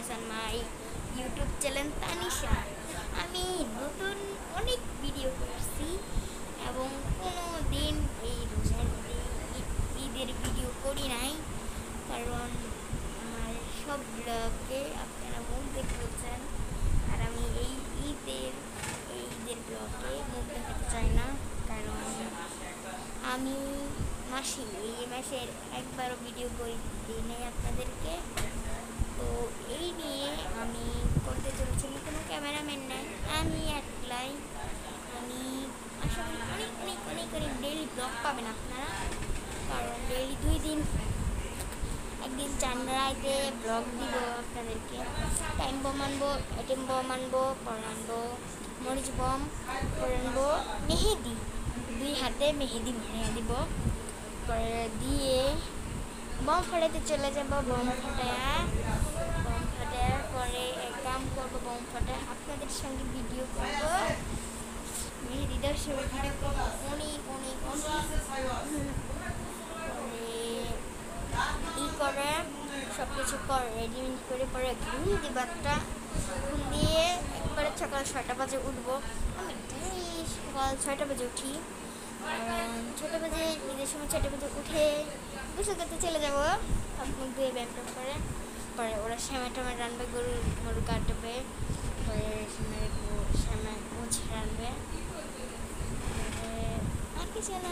Viewers on my YouTube channel Tanisha. আমি নতুন অনেক ভিডিও করছি এবং কোনো দিন এই রোজার ঈদের ভিডিও করি নাই, কারণ আমার সব ব্লগে আপনারা মুখ দেখতে বলছেন, আর আমি এই ঈদের ব্লগে মুখ দেখাতে চাই না, কারণ আমি এই মাসের একবারও ভিডিও করে দিই নাই আপনাদেরকে। তো এই নিয়ে আমি করতে চলেছি, কোনো ক্যামেরাম্যান নাই, আমি একলাই। আমি আশা করি অনেক অনেক অনেক অনেক ডেইলি ব্লগ পাবেন আপনারা, কারণ ডেইলি 2 দিন, একদিন চান্দ্রাইতে ব্লগ দিব আপনাদেরকে। টাইম বম আনবো, এটিএম বম আনবো, পরে আনবো মরিচ বম, পরে আনবো মেহেদি, 2 হাতে মেহেদি মারিয়ে দিব, পরে দিয়ে বম ফাটাইতে চলে যাবো। বম ফাটার পরে এক কাম করবো, বম ফাটায় আপনাদের সঙ্গে ভিডিও করবো, মেহেদি দেওয়ার সময় ভিডিও করবো অনেক অনেক করে সব কিছু রেডি করে পরে ঘুম দিবারটা ঘুম দিয়ে একবারে সকাল 6টা বাজে উঠবো। আমি সকাল 6টা বাজে উঠি, 6টা বাজে ঈদের সময় 6টা বাজে উঠে গোসল করতে চলে যাবো, হাত মুখ ধুয়ে ব্যায়াম করে। পরে ওরা শ্যামা টামা রানবে, গরু কাটবে, পরে শ্যামা মুছে রানবে, আর কিছু না।